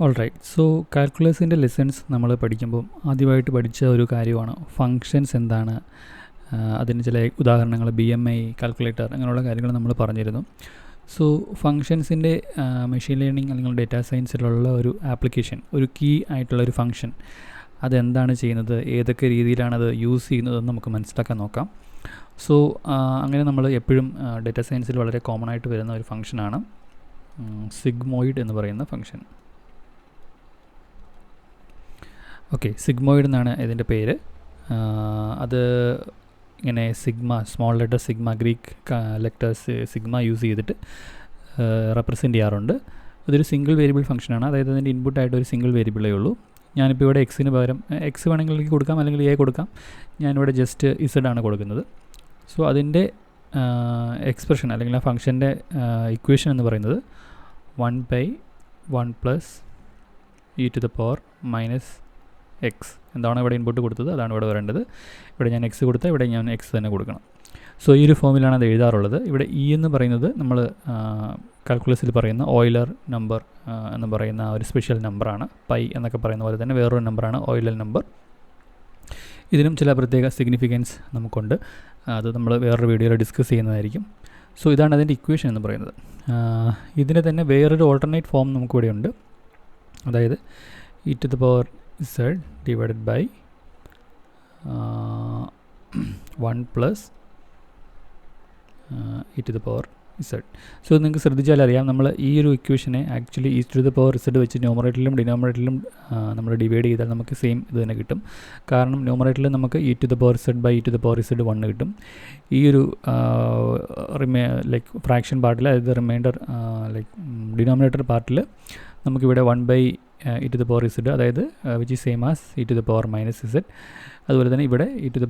Alright. So കാൽക്കുലസിൻ്റെ lessons നമ്മൾ പഠിക്കുമ്പം ആദ്യമായിട്ട് പഠിച്ച ഒരു കാര്യമാണ് ഫങ്ഷൻസ് എന്താണ്, അതിന് ചില ഉദാഹരണങ്ങൾ BMI, കാൽക്കുലേറ്റർ അങ്ങനെയുള്ള കാര്യങ്ങൾ നമ്മൾ പറഞ്ഞിരുന്നു. സോ ഫങ്ഷൻസിൻ്റെ മെഷീൻ ലേണിംഗ് അല്ലെങ്കിൽ ഡേറ്റാ സയൻസിലുള്ള ഒരു ആപ്ലിക്കേഷൻ, ഒരു കീ ആയിട്ടുള്ള ഒരു ഫങ്ഷൻ, അതെന്താണ് ചെയ്യുന്നത്, ഏതൊക്കെ രീതിയിലാണത് യൂസ് ചെയ്യുന്നതെന്ന് നമുക്ക് മനസ്സിലാക്കാൻ നോക്കാം. സോ അങ്ങനെ നമ്മൾ എപ്പോഴും ഡേറ്റാ സയൻസിൽ വളരെ കോമൺ ആയിട്ട് വരുന്ന ഒരു ഫങ്ഷനാണ് സിഗ്മോയിഡ് എന്ന് പറയുന്ന ഫങ്ഷൻ. ഓക്കെ, സിഗ്മോയിഡ് എന്നാണ് ഇതിൻ്റെ പേര്. അത് ഇങ്ങനെ sigma, small letter sigma, Greek letters sigma use ചെയ്തിട്ട് റെപ്രസെൻറ്റ് ചെയ്യാറുണ്ട്. ഇതൊരു സിംഗിൾ വേരിയബിൾ ഫംഗ്ഷനാണ്, അതായത് അതിൻ്റെ ഇൻപുട്ടായിട്ട് ഒരു സിംഗിൾ വേരിയബിളേ ഉള്ളൂ. ഞാനിപ്പോൾ ഇവിടെ എക്സിന് പകരം എക്സ് വേണമെങ്കിൽ കൊടുക്കാം, അല്ലെങ്കിൽ എ കൊടുക്കാം. ഞാനിവിടെ ജസ്റ്റ് ഇസഡ് ആണ് കൊടുക്കുന്നത്. സോ അതിൻ്റെ എക്സ്പ്രഷൻ അല്ലെങ്കിൽ ആ ഫംഗ്ഷൻ്റെ ഇക്വേഷൻ എന്ന് പറയുന്നത് 1/1 + e⁻⁻ x. എന്താണ് ഇവിടെ ഇൻപുട്ട് കൊടുത്തത് അതാണ് ഇവിടെ വരേണ്ടത്. ഇവിടെ ഞാൻ എക്സ് കൊടുത്താൽ ഇവിടെ ഞാൻ എക്സ് തന്നെ കൊടുക്കണം. സോ ഈ ഒരു ഫോമിലാണ് അത് എഴുതാറുള്ളത്. ഇവിടെ ഇ എന്ന് പറയുന്നത് നമ്മൾ കാൽക്കുലസിൽ പറയുന്ന ഓയിലർ നമ്പർ എന്ന് പറയുന്ന ഒരു സ്പെഷ്യൽ നമ്പറാണ്. പൈ എന്നൊക്കെ പറയുന്ന പോലെ തന്നെ വേറൊരു നമ്പറാണ് ഓയിലർ നമ്പർ. ഇതിനും ചില പ്രത്യേക സിഗ്നിഫിക്കൻസ് നമുക്കുണ്ട്. അത് നമ്മൾ വേറൊരു വീഡിയോയിൽ ഡിസ്കസ് ചെയ്യുന്നതായിരിക്കും. സോ ഇതാണ് അതിൻ്റെ ഇക്വേഷൻ എന്ന് പറയുന്നത്. ഇതിന് തന്നെ വേറൊരു ഓൾട്ടർനേറ്റ് ഫോം നമുക്കിവിടെ ഉണ്ട്. അതായത് e⁻z divided by 1 + e⁻z. So നിങ്ങൾക്ക് ശ്രദ്ധിച്ചാൽ അറിയാം, നമ്മൾ ഈ ഒരു ഇക്വേഷനെ ആക്ച്വലി e⁻z വെച്ച് ന്യൂമറേറ്ററിലും ഡിനോമിനേറ്ററിലും നമ്മൾ ഡിവൈഡ് ചെയ്താൽ നമുക്ക് സെയിം ഇത് തന്നെ കിട്ടും. കാരണം ന്യൂമറേറ്ററിൽ നമുക്ക് e⁻z/e⁻z 1 കിട്ടും. ഈ ഒരു ലൈക്ക് ഫ്രാക്ഷൻ പാർട്ടിൽ, അതായത് റിമൈൻഡർ ലൈക്ക് ഡിനോമിനേറ്റർ പാർട്ടിൽ നമുക്കിവിടെ 1/e⁻z, അതായത് which is same as e⁻−z. അതുപോലെ തന്നെ ഇവിടെ e⁻z/z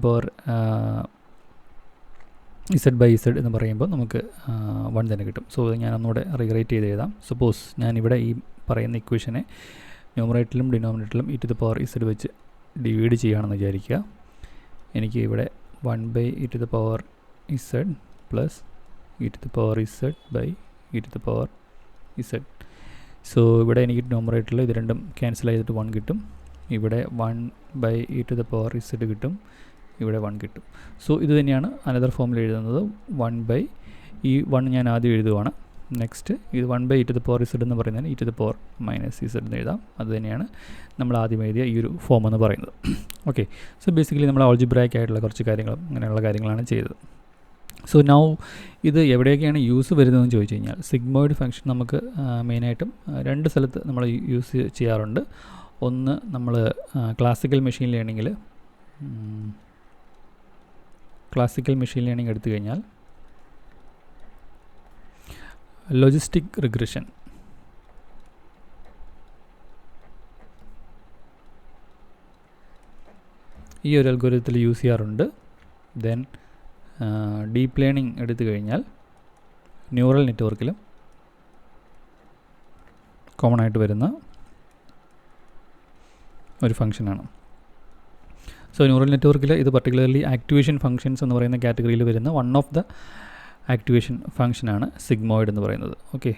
എന്ന് പറയുമ്പോൾ നമുക്ക് 1 തന്നെ കിട്ടും. സോ ഞാൻ ഒന്നുകൂടെ റീറൈറ്റ് ചെയ്ത് എഴുതാം. സപ്പോസ് ഞാനിവിടെ ഈ പറയുന്ന ഇക്വേഷനെ ന്യൂമറേറ്ററിലും ഡിനോമിനേറ്ററിലും e⁻z വെച്ച് ഡിവൈഡ് ചെയ്യുകയാണെന്ന് വിചാരിക്കുക. എനിക്ക് ഇവിടെ 1/e⁻z + e⁻z/e⁻z. സോ ഇവിടെ എനിക്ക് ന്യൂമറേറ്ററിൽ ഇത് രണ്ടും ക്യാൻസൽ ചെയ്തിട്ട് 1 കിട്ടും. ഇവിടെ 1/e⁻z കിട്ടും, ഇവിടെ 1 കിട്ടും. സോ ഇത് തന്നെയാണ് അനദർ ഫോമിൽ എഴുതുന്നത്. 1/e1 ഞാൻ ആദ്യം എഴുതുവാണ്. നെക്സ്റ്റ് ഇത് 1/e⁻z എന്ന് പറയുന്നതിന് e⁻−z എന്ന് എഴുതാം. അത് തന്നെയാണ് നമ്മൾ ആദ്യം എഴുതിയ ഈ ഒരു ഫോം എന്ന് പറയുന്നത്. ഓക്കെ, സോ ബേസിക്കലി നമ്മൾ ആൾജിബ്രായിക് ആയിട്ടുള്ള കുറച്ച് കാര്യങ്ങളും അങ്ങനെയുള്ള കാര്യങ്ങളാണ് ചെയ്തത്. സോ നൗ ഇത് എവിടെയൊക്കെയാണ് യൂസ് വരുന്നതെന്ന് ചോദിച്ചു കഴിഞ്ഞാൽ, സിഗ്മോയിഡ് ഫംഗ്ഷൻ നമുക്ക് മെയിനായിട്ടും 2 സ്ഥലത്ത് നമ്മൾ യൂസ് ചെയ്യാറുണ്ട്. ഒന്ന് നമ്മൾ ക്ലാസിക്കൽ മെഷീൻ ലേണിങ്ങിൽ എടുത്തു കഴിഞ്ഞാൽ ലോജിസ്റ്റിക് റിഗ്രഷൻ, ഈ ഒരു അൽഗോരിതത്തിൽ യൂസ് ചെയ്യാറുണ്ട്. ദെൻ ഡീപ്പ് ലേണിംഗ് എടുത്തു കഴിഞ്ഞാൽ ന്യൂറൽ നെറ്റ്വർക്കിലും കോമൺ ആയിട്ട് വരുന്ന ഒരു ഫംഗ്ഷനാണ്. സോ ന്യൂറൽ നെറ്റ്വർക്കിൽ ഇത് പർട്ടിക്കുലർലി ആക്ടിവേഷൻ ഫംഗ്ഷൻസ് എന്ന് പറയുന്ന കാറ്റഗറിയിൽ വരുന്ന വൺ ഓഫ് ദ ആക്ടിവേഷൻ ഫംഗ്ഷനാണ് സിഗ്മോയിഡ് എന്ന് പറയുന്നത്. Okay,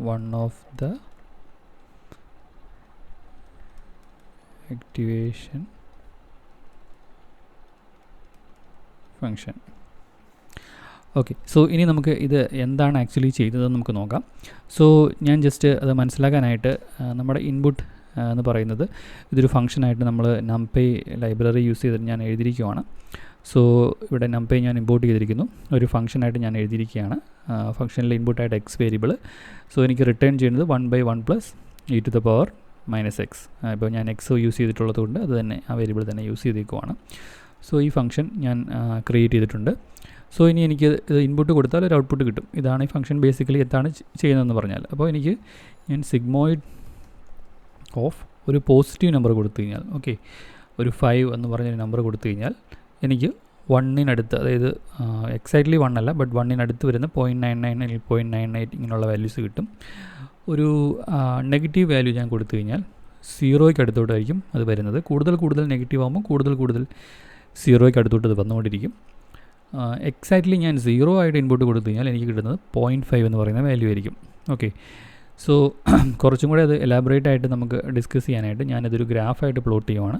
one of the activation function. Okay, so ഇനി നമുക്ക് ഇത് എന്താണ് ആക്ച്വലി ചെയ്തതെന്ന് നമുക്ക് നോക്കാം. സോ ഞാൻ ജസ്റ്റ് അത് മനസ്സിലാക്കാനായിട്ട് നമ്മുടെ ഇൻപുട്ട് എന്ന് പറയുന്നത് ഇതൊരു ഫംഗ്ഷനായിട്ട് നമ്മൾ numpy ലൈബ്രറി യൂസ് ചെയ്തിട്ട് ഞാൻ എഴുതിയിരിക്കുകയാണ്. സോ ഇവിടെ numpy ഞാൻ ഇമ്പോർട്ട് ചെയ്തിരിക്കുന്നു, ഒരു ഫംഗ്ഷനായിട്ട് ഞാൻ എഴുതിയിരിക്കുകയാണ്. ഫംഗ്ഷനിൽ ഇൻപുട്ടായിട്ട് എക്സ് വേരിയബിൾ. സോ എനിക്ക് റിട്ടേൺ ചെയ്യുന്നത് 1/1 + e⁻−x. ഇപ്പോൾ ഞാൻ എക്സ് യൂസ് ചെയ്തിട്ടുള്ളത് കൊണ്ട് അത് തന്നെ ആ വേരിയബിൾ തന്നെ യൂസ് ചെയ്തിരിക്കുകയാണ്. സോ ഈ ഫംഗ്ഷൻ ഞാൻ ക്രിയേറ്റ് ചെയ്തിട്ടുണ്ട്. സോ ഇനി എനിക്ക് ഇത് ഇൻപുട്ട് കൊടുത്താൽ ഒരു ഔട്ട്പുട്ട് കിട്ടും. ഇതാണ് ഈ ഫംഗ്ഷൻ ബേസിക്കലി എന്താണ് ചെയ്യുന്നതെന്ന് പറഞ്ഞാൽ. അപ്പോൾ ഞാൻ സിഗ്മോയിഡ് ഓഫ് ഒരു പോസിറ്റീവ് നമ്പർ കൊടുത്തു കഴിഞ്ഞാൽ, ഓക്കെ, ഒരു 5 എന്ന് പറഞ്ഞൊരു നമ്പർ കൊടുത്തു കഴിഞ്ഞാൽ എനിക്ക് 1-നടുത്ത്, അതായത് എക്സാക്ട്ലി 1 അല്ല, ബട്ട് 1-നടുത്ത് വരുന്ന 0.99 അല്ലെങ്കിൽ 0.98 ഇങ്ങനെയുള്ള വാല്യൂസ് കിട്ടും. ഒരു നെഗറ്റീവ് വാല്യൂ ഞാൻ കൊടുത്തു കഴിഞ്ഞാൽ 0യ്ക്ക് അടുത്തോട്ടായിരിക്കും അത് വരുന്നത്. കൂടുതൽ നെഗറ്റീവ് ആകുമ്പോൾ കൂടുതൽ 0യ്ക്ക് അടുത്തോട്ട് അത് വന്നുകൊണ്ടിരിക്കും. എക്സാക്ട്ലി ഞാൻ 0 ആയിട്ട് ഇൻപുട്ട് കൊടുത്തു കഴിഞ്ഞാൽ എനിക്ക് കിട്ടുന്നത് 0.5 എന്ന് പറയുന്ന വാല്യൂ ആയിരിക്കും. ഓക്കെ, സോ കുറച്ചും കൂടെ അത് എലാബറേറ്റ് ആയിട്ട് നമുക്ക് ഡിസ്കസ് ചെയ്യാനായിട്ട് ഞാനതൊരു ഗ്രാഫായിട്ട് പ്ലോട്ട് ചെയ്യുവാണ്.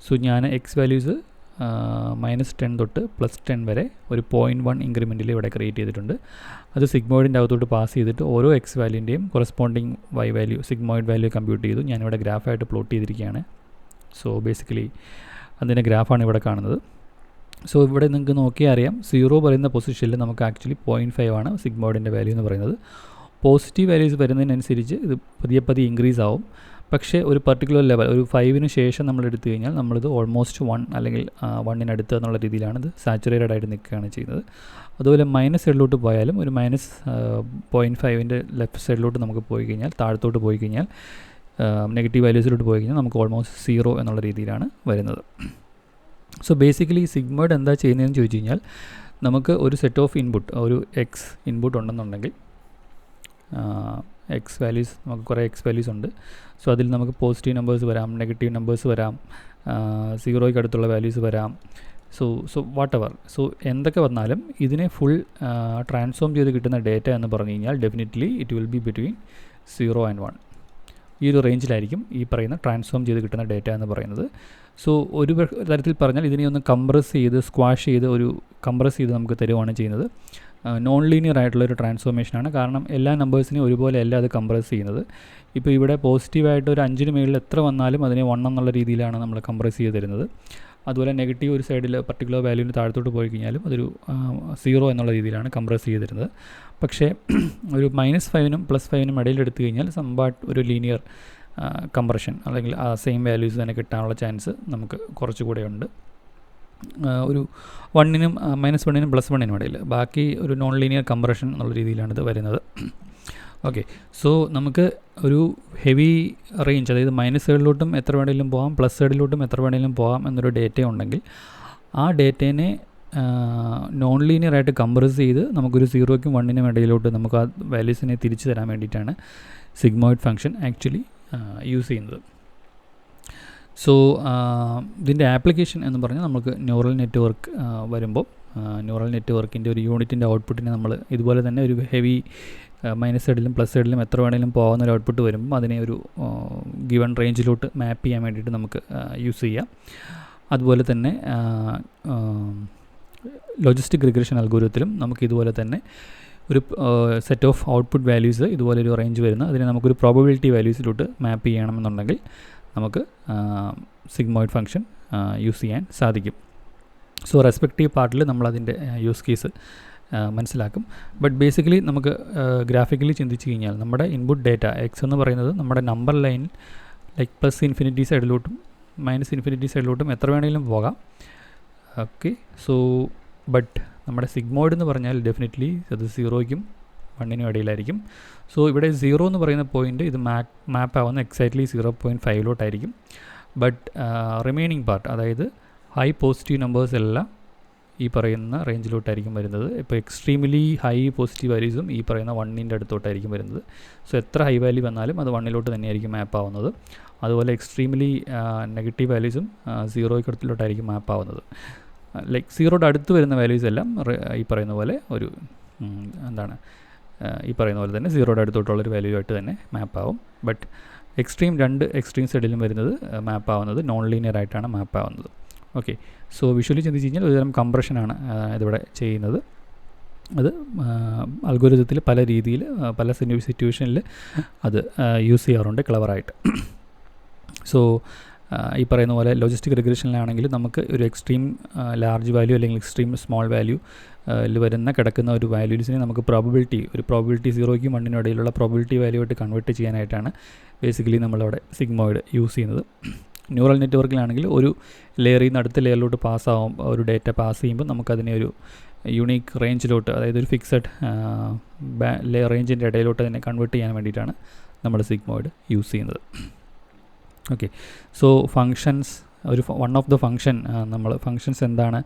സോ ഞാൻ എക്സ് വാല്യൂസ് -10 തൊട്ട് +10 വരെ ഒരു 0.1 ഇൻക്രിമെൻറ്റിൽ ഇവിടെ ക്രിയേറ്റ് ചെയ്തിട്ടുണ്ട്. അത് സിഗ്മോയിഡിൻ്റെ അകത്തോട്ട് പാസ് ചെയ്തിട്ട് ഓരോ എക്സ് വാല്യൂൻ്റെയും corresponding y value sigmoid value compute ചെയ്തു. ഞാനിവിടെ ഗ്രാഫായിട്ട് പ്ലോട്ട് ചെയ്തിരിക്കുകയാണ്. സോ ബേസിക്കലി അതിൻ്റെ ഗ്രാഫാണ് ഇവിടെ കാണുന്നത്. സോ ഇവിടെ നിങ്ങൾക്ക് നോക്കിയാൽ അറിയാം 0 പറയുന്ന പൊസിഷനിൽ നമുക്ക് ആക്ച്വലി 0.5 ആണ് സിഗ്മോയിഡിൻ്റെ വാല്യൂ എന്ന് പറയുന്നത്. പോസിറ്റീവ് വാല്യൂസ് വരുന്നതിനനുസരിച്ച് ഇത് പതിയെ ഇൻക്രീസ് ആവും. പക്ഷേ ഒരു പർട്ടിക്കുലർ ലെവൽ ഒരു 5 ശേഷം നമ്മൾ എടുത്തു കഴിഞ്ഞാൽ നമ്മളിത് ഓൾമോസ്റ്റ് 1 അല്ലെങ്കിൽ 1 എന്നുള്ള രീതിയിലാണ് ഇത് സാച്ചുറേറ്റഡ് ആയിട്ട് നിൽക്കുകയാണ് ചെയ്യുന്നത്. അതുപോലെ മൈനസ് സൈഡിലോട്ട് പോയാലും ഒരു -0.5 ലെഫ്റ്റ് സൈഡിലോട്ട് നമുക്ക് പോയി കഴിഞ്ഞാൽ താഴത്തോട്ട് പോയി കഴിഞ്ഞാൽ നെഗറ്റീവ് വാല്യൂസിലോട്ട് പോയി കഴിഞ്ഞാൽ നമുക്ക് ഓൾമോസ്റ്റ് 0 എന്നുള്ള രീതിയിലാണ് വരുന്നത്. സോ ബേസിക്കലി സിഗ്മോയിഡ് എന്താ ചെയ്യുന്നതെന്ന് ചോദിച്ചു കഴിഞ്ഞാൽ നമുക്ക് ഒരു സെറ്റ് ഓഫ് ഇൻപുട്ട് ഒരു എക്സ് ഇൻപുട്ട് ഉണ്ടെന്നുണ്ടെങ്കിൽ എക്സ് വാല്യൂസ് നമുക്ക് കുറേ എക്സ് വാല്യൂസ് ഉണ്ട്. സോ അതിൽ നമുക്ക് പോസിറ്റീവ് നമ്പേഴ്സ് വരാം, നെഗറ്റീവ് നമ്പേഴ്സ് വരാം, 0യ്ക്ക് അടുത്തുള്ള വാല്യൂസ് വരാം. So what ever. സോ എന്തൊക്കെ വന്നാലും ഇതിനെ ഫുൾ ട്രാൻസ്ഫോം ചെയ്ത് കിട്ടുന്ന ഡേറ്റ എന്ന് പറഞ്ഞു കഴിഞ്ഞാൽ definitely it will be between 0 and 1. ഈ ഒരു റേഞ്ചിലായിരിക്കും ഈ പറയുന്ന ട്രാൻസ്ഫോം ചെയ്ത് കിട്ടുന്ന ഡേറ്റ എന്ന് പറയുന്നത്. സോ ഒരു തരത്തിൽ പറഞ്ഞാൽ ഇതിനെ ഒന്ന് കംപ്രസ് ചെയ്ത് സ്ക്വാഷ് ചെയ്ത് കംപ്രസ് ചെയ്ത് നമുക്ക് തരുവാണ് ചെയ്യുന്നത്. നോൺ ലീനിയർ ആയിട്ടുള്ളൊരു ട്രാൻസ്ഫോർമേഷനാണ്. കാരണം എല്ലാ നമ്പേഴ്സിനെയും ഒരുപോലെ അല്ല അത് കംപ്രസ് ചെയ്യുന്നത്. ഇപ്പോൾ ഇവിടെ പോസിറ്റീവായിട്ട് ഒരു 5 മുകളിൽ എത്ര വന്നാലും അതിനെ 1 എന്നുള്ള രീതിയിലാണ് നമ്മൾ കംപ്രസ് ചെയ്ത് തരുന്നത്. അതുപോലെ നെഗറ്റീവ് ഒരു സൈഡിൽ പർട്ടിക്കുലർ വാല്യൂവിന് താഴത്തോട്ട് പോയി കഴിഞ്ഞാലും അതൊരു 0 എന്നുള്ള രീതിയിലാണ് കംപ്രസ് ചെയ്ത് തരുന്നത്. പക്ഷേ ഒരു -5നും +5നും ഇടയിൽ എടുത്തു കഴിഞ്ഞാൽ സംവാട്ട് ഒരു ലീനിയർ കംപ്രഷൻ അല്ലെങ്കിൽ ആ സെയിം വാല്യൂസ് തന്നെ കിട്ടാനുള്ള ചാൻസ് നമുക്ക് കുറച്ചുകൂടെ ഉണ്ട്. ഒരു 1നും -1നും +1നും ഇടയിൽ ബാക്കി ഒരു നോൺ ലീനിയർ കംപ്രഷൻ എന്നുള്ള രീതിയിലാണിത് വരുന്നത്. ഓക്കെ, സോ നമുക്ക് ഒരു ഹെവി റേഞ്ച്, അതായത് മൈനസ് സൈഡിലോട്ടും എത്ര വേണമെങ്കിലും പോകാം, പ്ലസ് സൈഡിലോട്ടും എത്ര വേണമെങ്കിലും പോകാം എന്നൊരു ഡേറ്റ ഉണ്ടെങ്കിൽ ആ ഡേറ്റേനെ നോൺ ലീനിയറായിട്ട് കംപ്രസ് ചെയ്ത് നമുക്കൊരു 0ക്കും 1നും ഇടയിലോട്ട് നമുക്ക് ആ വാല്യൂസിനെ തിരിച്ചു തരാൻ വേണ്ടിയിട്ടാണ് സിഗ്മോയിഡ് ഫംഗ്ഷൻ ആക്ച്വലി യൂസ് ചെയ്യുന്നത്. സോ ഇതിൻ്റെ ആപ്ലിക്കേഷൻ എന്ന് പറഞ്ഞാൽ നമുക്ക് ന്യൂറൽ നെറ്റ്വർക്ക് വരുമ്പോൾ ന്യൂറൽ നെറ്റ്വർക്കിൻ്റെ ഒരു യൂണിറ്റിൻ്റെ ഔട്ട്പുട്ടിനെ നമ്മൾ ഇതുപോലെ തന്നെ ഒരു ഹെവി മൈനസ് സൈഡിലും പ്ലസ് സൈഡിലും എത്ര വേണമെങ്കിലും പോകുന്ന ഒരു ഔട്ട്പുട്ട് വരുമ്പോൾ അതിനെ ഒരു ഗിവൺ റേഞ്ചിലോട്ട് മാപ്പ് ചെയ്യാൻ വേണ്ടിയിട്ട് നമുക്ക് യൂസ് ചെയ്യാം. അതുപോലെ തന്നെ ലോജിസ്റ്റിക് റിഗ്രഷൻ അൽഗോരിതത്തിലും നമുക്ക് ഇതുപോലെ തന്നെ ഒരു സെറ്റ് ഓഫ് ഔട്ട്പുട്ട് വാല്യൂസ് ഇതുപോലെ ഒരു റേഞ്ച് വരുന്ന അതിനെ നമുക്കൊരു പ്രോബബിലിറ്റി വാല്യൂസിലോട്ട് മാപ്പ് ചെയ്യണമെന്നുണ്ടെങ്കിൽ നമുക്ക് സിഗ്മോയിഡ് ഫംഗ്ഷൻ യൂസ് ചെയ്യാൻ സാധിക്കും. സോ റെസ്പെക്റ്റീവ് പാർട്ടിൽ നമ്മളതിൻ്റെ യൂസ് കേസ് മനസ്സിലാക്കും. ബട്ട് ബേസിക്കലി നമുക്ക് ഗ്രാഫിക്കലി ചിന്തിച്ച് കഴിഞ്ഞാൽ നമ്മുടെ ഇൻപുട്ട് ഡേറ്റ എക്സ് എന്ന് പറയുന്നത് നമ്മുടെ നമ്പർ ലൈൻ ലൈക്ക് +∞ സൈഡിലോട്ടും -∞ സൈഡിലോട്ടും എത്ര വേണമെങ്കിലും പോകാം. ഓക്കെ, സോ ബട്ട് നമ്മുടെ സിഗ്മോയിഡ് എന്ന് പറഞ്ഞാൽ ഡെഫിനറ്റ്ലി അത് 0ക്കും 1നും ഇടയിലായിരിക്കും. സോ ഇവിടെ 0 എന്ന് പറയുന്ന പോയിൻ്റ് ഇത് മാപ്പ് ആവുന്ന എക്സാക്ട്ലി 0.5ലോട്ടായിരിക്കും. ബട്ട് റിമൈനിങ് പാർട്ട്, അതായത് ഹൈ പോസിറ്റീവ് നമ്പേഴ്സ് എല്ലാം ഈ പറയുന്ന റേഞ്ചിലോട്ടായിരിക്കും വരുന്നത്. ഇപ്പോൾ എക്സ്ട്രീംലി ഹൈ പോസിറ്റീവ് വാല്യൂസും ഈ പറയുന്ന 1ൻ്റെ അടുത്തോട്ടായിരിക്കും വരുന്നത്. സോ എത്ര ഹൈ വാല്യൂ വന്നാലും അത് 1ലോട്ട് തന്നെയായിരിക്കും മാപ്പ് ആവുന്നത്. അതുപോലെ എക്സ്ട്രീംലി നെഗറ്റീവ് വാല്യൂസും 0യ്ക്ക് അടുത്തിലോട്ടായിരിക്കും മാപ്പ് ആവുന്നത്. ലൈക്ക് 0യുടെ അടുത്ത് വരുന്ന വാല്യൂസ് എല്ലാം ഈ പറയുന്ന പോലെ ഒരു ഈ പറയുന്ന പോലെ തന്നെ 0യുടെ അടുത്തോട്ടുള്ളൊരു വാല്യൂ ആയിട്ട് തന്നെ മാപ്പ് ആവും. ബട്ട് രണ്ട് എക്സ്ട്രീം സൈഡിലും വരുന്നത് മാപ്പ് ആവുന്നത് നോൺ ലീനിയർ ആയിട്ടാണ് മാപ്പ് ആവുന്നത്. ഓക്കെ, സോ വിഷ്വലി ചിന്തിച്ച് കഴിഞ്ഞാൽ ഒരുതരം കംപ്രഷനാണ് ഇതിവിടെ ചെയ്യുന്നത്. അത് അൽഗോരിതത്തിൽ പല രീതിയിൽ പല സിറ്റുവേഷനിൽ അത് യൂസ് ചെയ്യാറുണ്ട് ക്ലവറായിട്ട്. സോ ഈ പറയുന്ന പോലെ ലോജിസ്റ്റിക് റിഗ്രഷനിലാണെങ്കിൽ നമുക്ക് ഒരു എക്സ്ട്രീം ലാർജ് വാല്യൂ അല്ലെങ്കിൽ എക്സ്ട്രീം സ്മോൾ വാല്യൂ വരുന്ന കിടക്കുന്ന ഒരു വാല്യൂസിനെ നമുക്ക് പ്രോബബിലിറ്റി 0ക്കും 1നും ഇടയിലുള്ള പ്രോബബിലിറ്റി വാല്യൂ ആയിട്ട് കൺവേർട്ട് ചെയ്യാനായിട്ടാണ് ബേസിക്കലി നമ്മളവിടെ സിഗ്മോയിഡ് യൂസ് ചെയ്യുന്നത്. ന്യൂറൽ നെറ്റ്വർക്കിലാണെങ്കിൽ ഒരു ലെയറിൽ നിന്ന് അടുത്ത ലെയറിലോട്ട് ഒരു ഡേറ്റ പാസ് ചെയ്യുമ്പോൾ നമുക്കതിനെ ഒരു യുണീക്ക് റേഞ്ചിലോട്ട്, അതായത് ഒരു ഫിക്സഡ് ലെയർ റേഞ്ചിൻ്റെ ഇടയിലോട്ട് അതിനെ കൺവേർട്ട് ചെയ്യാൻ വേണ്ടിയിട്ടാണ് നമ്മൾ സിഗ്മോയിഡ് യൂസ് ചെയ്യുന്നത്. Okay, so functions one of the function functions എന്താണ്,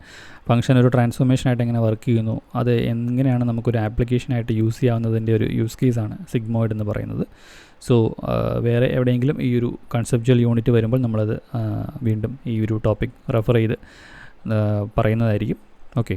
ഫങ്ഷൻ ഒരു ട്രാൻസ്ഫോർമേഷനായിട്ട് എങ്ങനെ വർക്ക് ചെയ്യുന്നു, അത് എങ്ങനെയാണ് നമുക്കൊരു ആപ്ലിക്കേഷനായിട്ട് യൂസ് ചെയ്യാവുന്നതിൻ്റെ ഒരു യൂസ് കേസാണ് സിഗ്മോയിഡ് എന്ന് പറയുന്നത്. സോ വേറെ എവിടെയെങ്കിലും ഈ ഒരു കൺസെപ്ച്വൽ യൂണിറ്റ് വരുമ്പോൾ നമ്മളത് വീണ്ടും ഈ ഒരു ടോപ്പിക് റെഫർ ചെയ്ത് പറയുന്നതായിരിക്കും. ഓക്കെ.